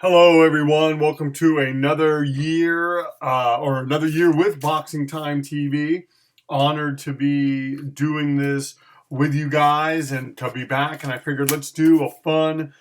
Hello, everyone. Welcome to another year with BoxingTime TV. Honored to be doing this with you guys and to be back. And I figured let's do a fun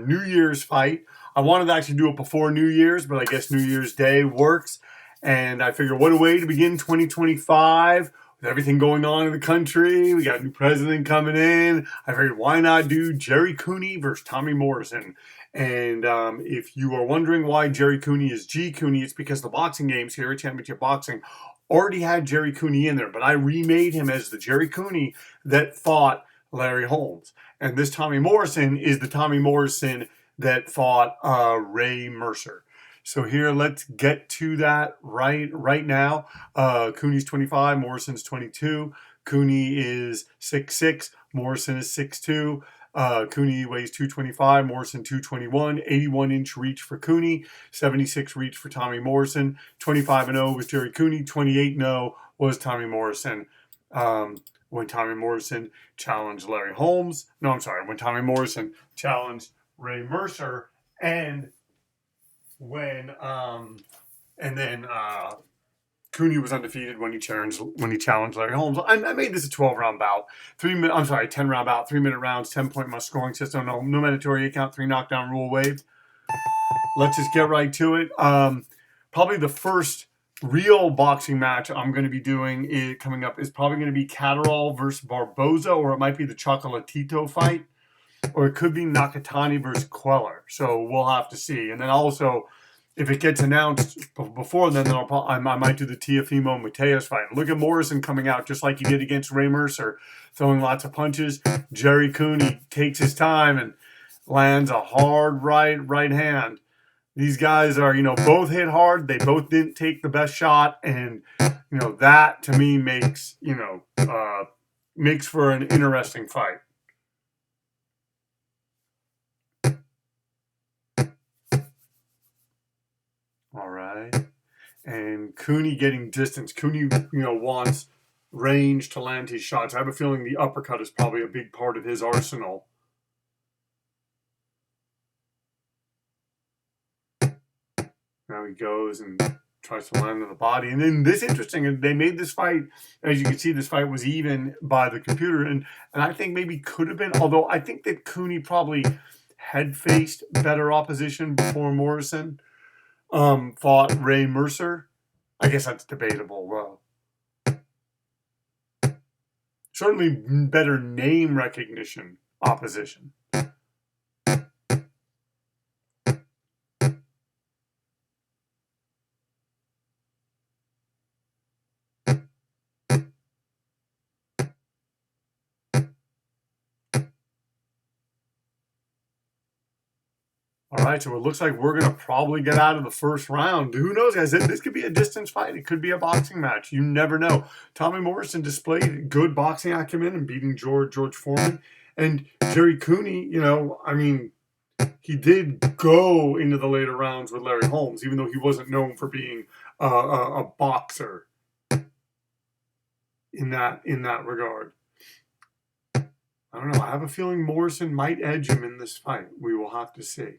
New Year's fight. I wanted to actually do it before New Year's, but I guess New Year's Day works. And I figured what a way to begin 2025. With everything going on in the country, we got a new president coming in. I figured why not do Gerry Cooney versus Tommy Morrison? And if you are wondering why Gerry Cooney is G Cooney, it's because the boxing games here at Championship Boxing already had Gerry Cooney in there, but I remade him as the Gerry Cooney that fought Larry Holmes. And this Tommy Morrison is the Tommy Morrison that fought Ray Mercer. So here, let's get to that right now. Cooney's 25, Morrison's 22. Cooney is 6'6", Morrison is 6'2". Cooney weighs 225, Morrison 221. 81-inch reach for Cooney, 76 reach for Tommy Morrison. 25-0 was Gerry Cooney, 28-0 was Tommy Morrison. When Tommy Morrison challenged Larry Holmes. No, I'm sorry. When Tommy Morrison challenged Ray Mercer, and when Cooney was undefeated when he challenged Larry Holmes. I made this a 12-round bout. 10-round bout, 3-minute rounds, 10-point must scoring system, no mandatory count, 3 knockdown rule waived. Let's just get right to it. Probably the first real boxing match I'm going to be doing coming up is probably going to be Catterall versus Barboza, or it might be the Chocolatito fight, or it could be Nakatani versus Queller. So we'll have to see. And then also, if it gets announced before then I might do the Teofimo Mateus fight. Look at Morrison coming out just like he did against Ray Mercer, throwing lots of punches. Gerry Cooney takes his time and lands a hard right hand. These guys are, both hit hard. They both didn't take the best shot. And, that to me makes for an interesting fight. All right. And Cooney getting distance. Cooney, wants range to land his shots. I have a feeling the uppercut is probably a big part of his arsenal. Now he goes and tries to land on the body. And then this interesting, they made this fight, as you can see, this fight was even by the computer. And I think maybe could have been, although I think that Cooney probably had faced better opposition before Morrison fought Ray Mercer. I guess that's debatable. Certainly better name recognition opposition. All right, so it looks like we're going to probably get out of the first round. Who knows, guys? This could be a distance fight. It could be a boxing match. You never know. Tommy Morrison displayed good boxing acumen and beating George Foreman. And Gerry Cooney, he did go into the later rounds with Larry Holmes, even though he wasn't known for being a boxer in that regard. I don't know. I have a feeling Morrison might edge him in this fight. We will have to see.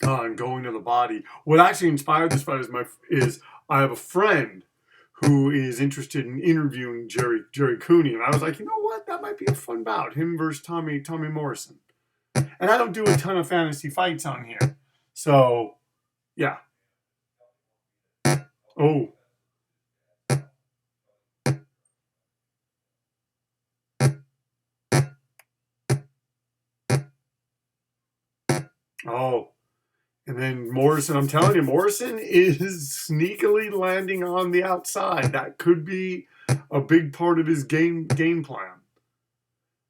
And going to the body. What actually inspired this fight is I have a friend who is interested in interviewing Gerry Cooney, and I was like, you know what? That might be a fun bout. Him versus Tommy Morrison. And I don't do a ton of fantasy fights on here, so yeah. Oh, and then Morrison, I'm telling you, Morrison is sneakily landing on the outside. That could be a big part of his game plan.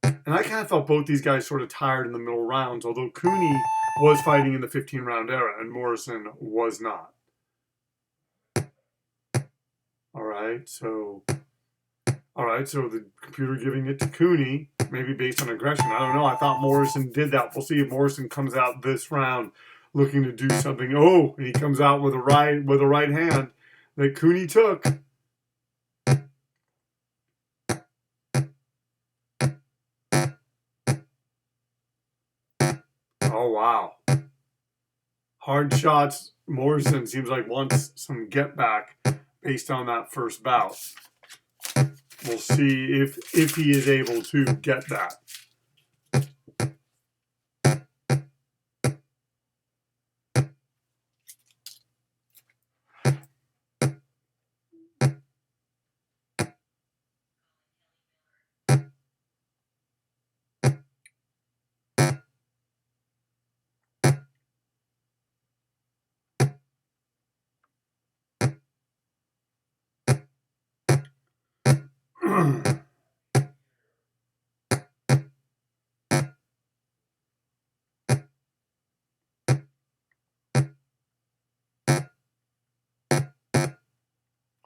And I kind of felt both these guys sort of tired in the middle rounds, although Cooney was fighting in the 15-round era and Morrison was not. All right, so the computer giving it to Cooney, maybe based on aggression. I don't know. I thought Morrison did that. We'll see if Morrison comes out this round looking to do something. Oh, and he comes out with a right hand that Cooney took. Oh, wow. Hard shots. Morrison seems like wants some get back based on that first bout. We'll see if he is able to get that.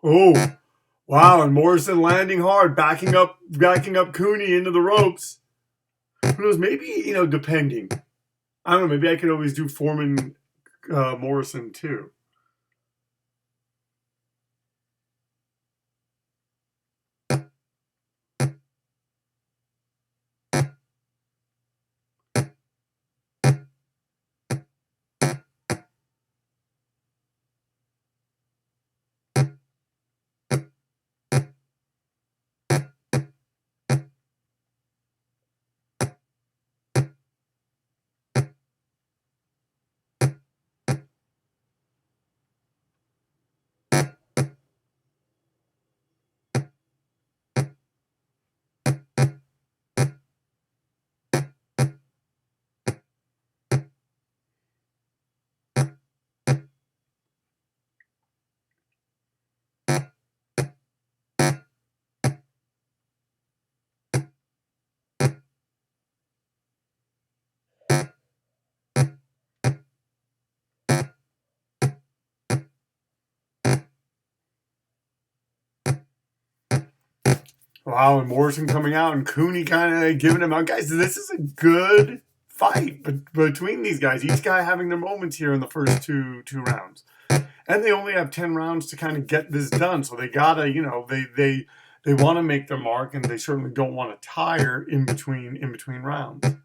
Oh, wow. And Morrison landing hard, backing up Cooney into the ropes. Who knows? Maybe, depending. I don't know. Maybe I could always do Foreman Morrison too. Wow, and Morrison coming out and Cooney kind of giving him out. Guys, this is a good fight between these guys. Each guy having their moments here in the first two rounds. And they only have 10 rounds to kind of get this done. So they gotta, they want to make their mark, and they certainly don't want to tire in between rounds.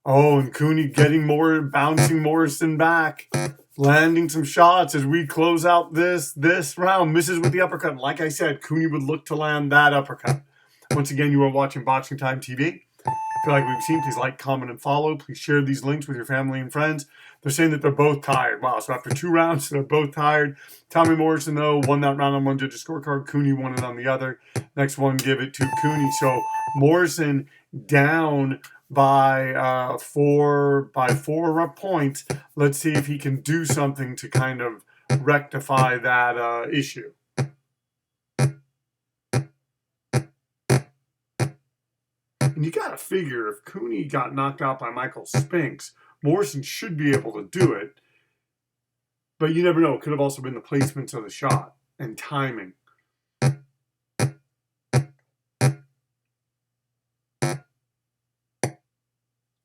Oh, and Cooney bouncing Morrison back, landing some shots as we close out this round. Misses with the uppercut. Like I said, Cooney would look to land that uppercut. Once again, you are watching Boxing Time TV. If you like what we've seen, please like, comment, and follow. Please share these links with your family and friends. They're saying that they're both tired. Wow, so after 2 rounds, they're both tired. Tommy Morrison, though, won that round on one judge's scorecard. Cooney won it on the other. Next one, give it to Cooney. So Morrison down by 4 points. Let's see if he can do something to kind of rectify that issue. And you got to figure if Cooney got knocked out by Michael Spinks, Morrison should be able to do it. But you never know. It could have also been the placements of the shot and timing.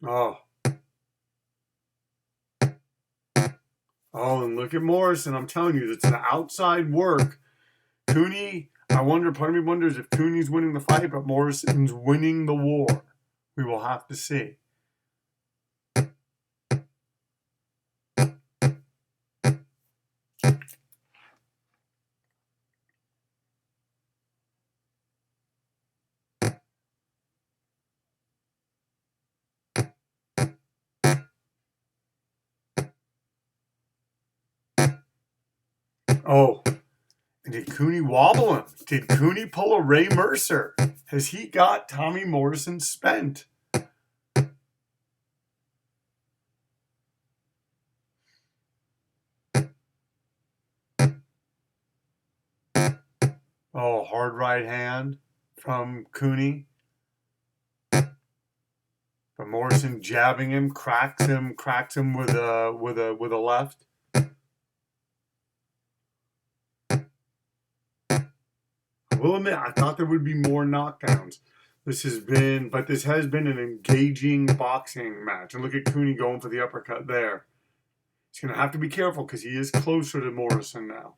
Oh. Oh, and look at Morrison. I'm telling you, it's the outside work. Cooney, part of me wonders if Cooney's winning the fight, but Morrison's winning the war. We will have to see. Oh, and did Cooney wobble him? Did Cooney pull a Ray Mercer? Has he got Tommy Morrison spent? Oh, hard right hand from Cooney. But Morrison jabbing him, cracks him with a left. I will admit, I thought there would be more knockdowns. This has been an engaging boxing match. And look at Cooney going for the uppercut there. He's going to have to be careful because he is closer to Morrison now.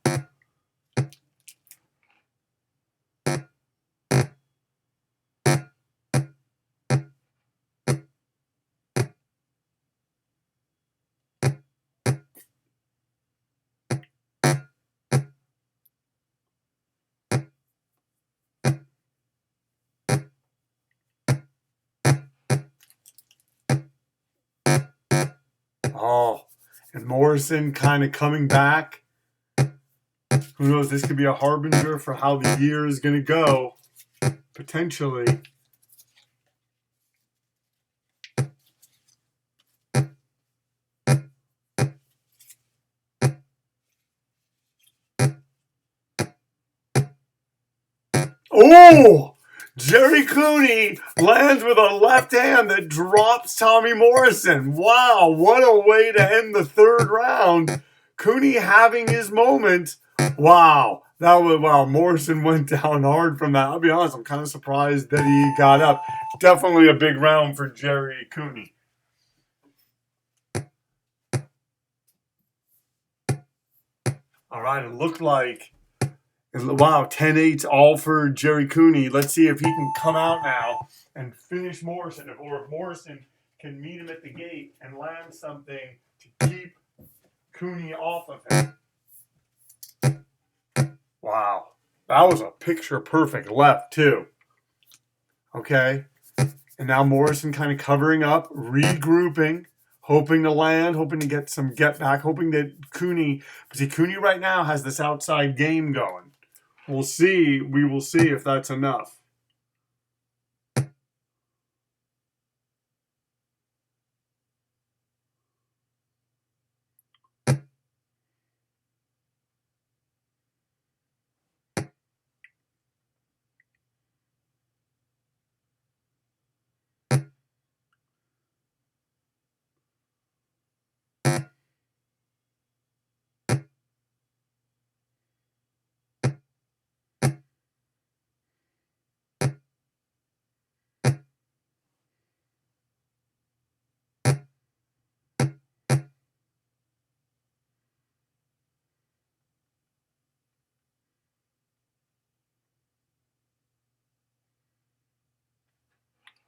Oh, and Morrison kind of coming back. Who knows? This could be a harbinger for how the year is going to go, potentially. Oh! Gerry Cooney lands with a left hand that drops Tommy Morrison. Wow, what a way to end the third round. Cooney having his moment. Wow, wow. Morrison went down hard from that. I'll be honest, I'm kind of surprised that he got up. Definitely a big round for Gerry Cooney. All right, it looked like, wow, 10-8 all for Gerry Cooney. Let's see if he can come out now and finish Morrison, or if Morrison can meet him at the gate and land something to keep Cooney off of him. Wow, that was a picture-perfect left, too. Okay, and now Morrison kind of covering up, regrouping, hoping to land, hoping to get some get back, hoping that Cooney, because Cooney right now has this outside game going. We'll see. We will see if that's enough.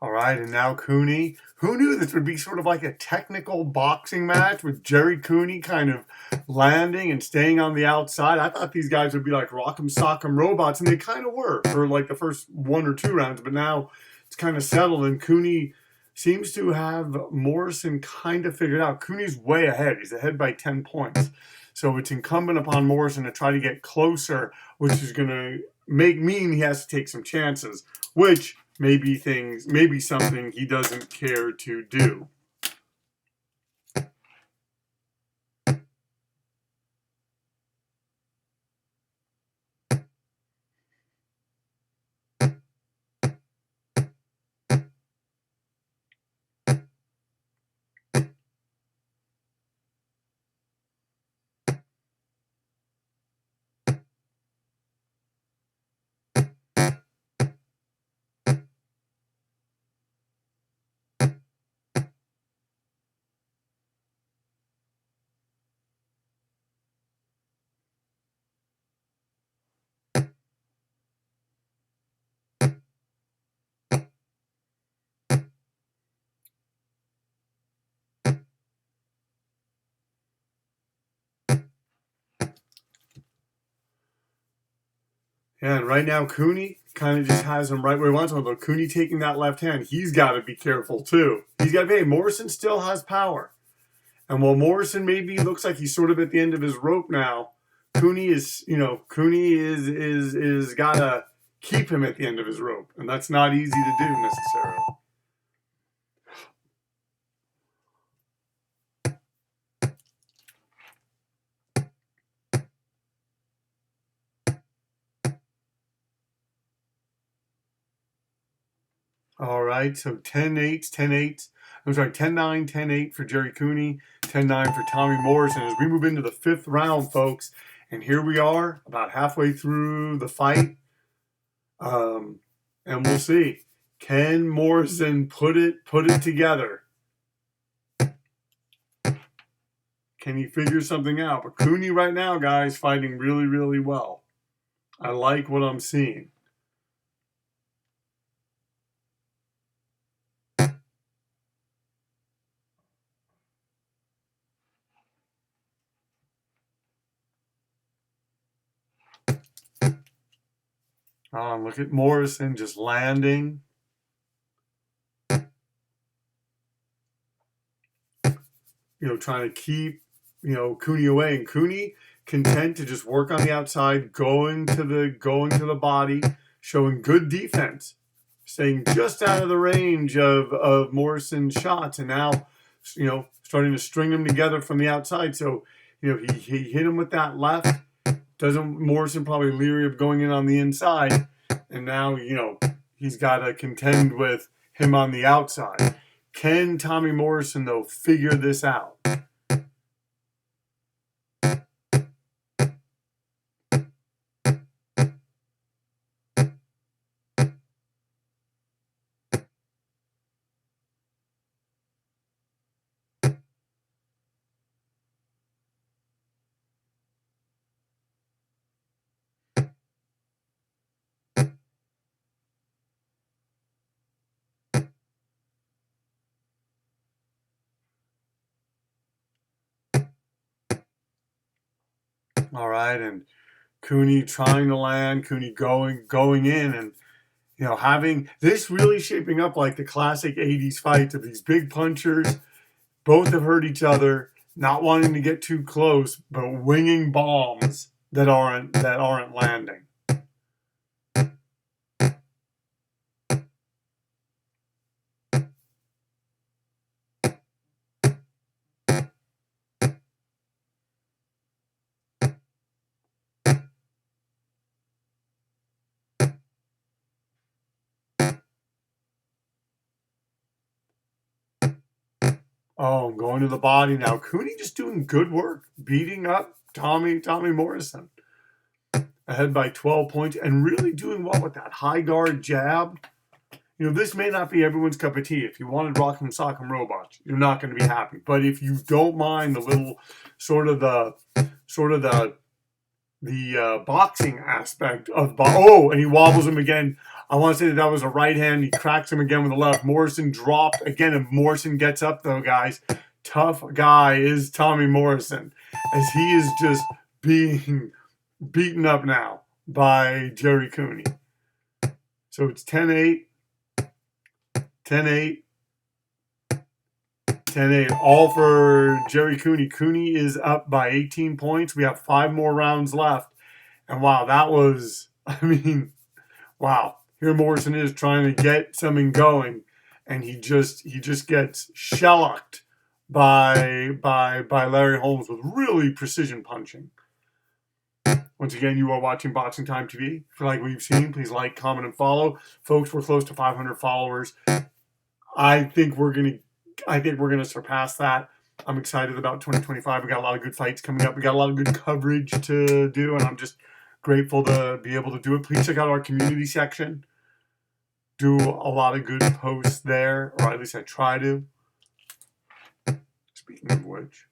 All right, and now Cooney. Who knew this would be sort of like a technical boxing match with Gerry Cooney kind of landing and staying on the outside? I thought these guys would be like rock'em sock'em robots, and they kind of were for like the first 1 or 2 rounds, but now it's kind of settled, and Cooney seems to have Morrison kind of figured out. Cooney's way ahead. He's ahead by 10 points. So it's incumbent upon Morrison to try to get closer, which is going to mean he has to take some chances, which maybe something he doesn't care to do. Yeah, and right now Cooney kind of just has him right where he wants him. But Cooney taking that left hand, he's got to be careful too. He's got to be. Morrison still has power, and while Morrison maybe looks like he's sort of at the end of his rope now, Cooney is got to keep him at the end of his rope, and that's not easy to do necessarily. All right, so 10-8, 10-8. I'm sorry, 10-9, 10-8 for Gerry Cooney, 10-9 for Tommy Morrison. As we move into the 5th round, folks, and here we are, about halfway through the fight, and we'll see. Can Morrison put it together? Can he figure something out? But Cooney right now, guys, fighting really, really well. I like what I'm seeing. Look at Morrison just landing. trying to keep, Cooney away. And Cooney content to just work on the outside, going to the body, showing good defense, staying just out of the range of Morrison's shots, and now, starting to string them together from the outside. So, he hit him with that left. Doesn't Morrison probably leery of going in on the inside, and now, he's got to contend with him on the outside. Can Tommy Morrison, though, figure this out? All right, and Cooney trying to land, Cooney going in, and having this really shaping up like the classic 80s fights of these big punchers. Both have hurt each other, not wanting to get too close, but winging bombs that aren't landing. Oh, going to the body now. Cooney just doing good work, beating up Tommy Morrison. Ahead by 12 points and really doing well with that high guard jab. This may not be everyone's cup of tea. If you wanted Rock'em Sock'em Robots, you're not going to be happy. But if you don't mind the little sort of the boxing aspect of and he wobbles him again. I want to say that was a right hand. He cracks him again with the left. Morrison dropped again, and Morrison gets up though, guys. Tough guy is Tommy Morrison, as he is just being beaten up now by Gerry Cooney. So it's 10-8, 10-8, 10-8. All for Gerry Cooney. Cooney is up by 18 points. We have 5 more rounds left. And wow, that was, wow. Here Morrison is trying to get something going, and he just gets shellacked by Larry Holmes with really precision punching. Once again, you are watching Boxing Time TV. If you like what you've seen, please like, comment, and follow. Folks, we're close to 500 followers. I think we're gonna surpass that. I'm excited about 2025. We got a lot of good fights coming up. We got a lot of good coverage to do, and I'm just grateful to be able to do it. Please check out our community section. Do a lot of good posts there, or at least I try to. Speaking of which.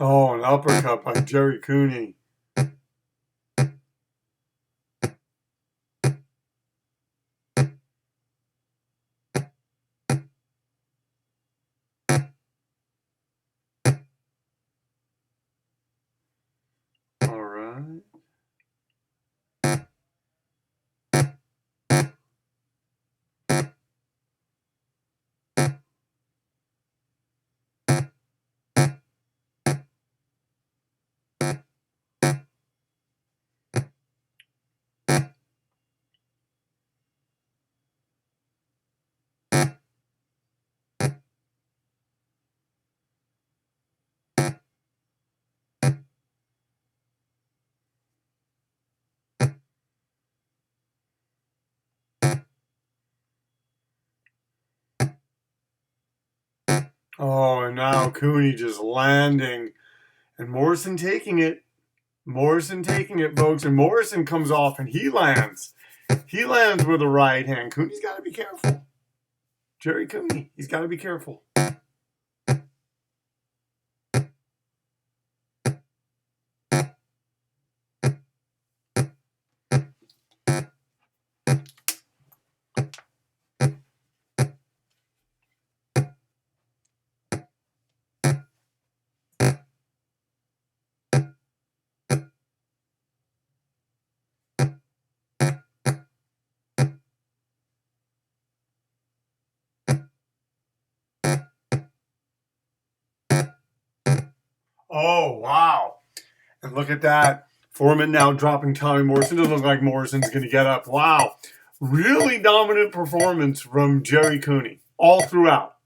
Oh, an uppercut by Gerry Cooney. All right. Oh, and now Cooney just landing, and Morrison taking it. Morrison taking it, folks, and Morrison comes off, and he lands. He lands with a right hand. Cooney's got to be careful. Gerry Cooney, he's got to be careful. Oh, wow. And look at that. Foreman now dropping Tommy Morrison. Doesn't look like Morrison's going to get up. Wow. Really dominant performance from Gerry Cooney all throughout.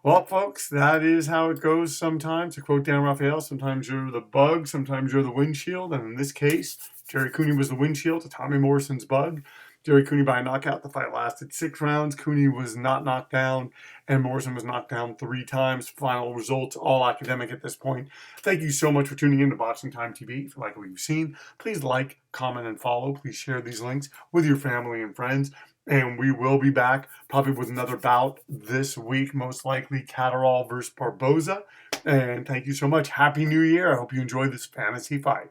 Well, folks, that is how it goes sometimes. To quote Dan Raphael, sometimes you're the bug, sometimes you're the windshield. And in this case, Gerry Cooney was the windshield to Tommy Morrison's bug. Gerry Cooney by a knockout. The fight lasted 6 rounds. Cooney was not knocked down, and Morrison was knocked down 3 times. Final results, all academic at this point. Thank you so much for tuning in to BoxingTime TV. If you like what you've seen, please like, comment, and follow. Please share these links with your family and friends. And we will be back probably with another bout this week, most likely Catterall versus Barboza. And thank you so much. Happy New Year. I hope you enjoy this fantasy fight.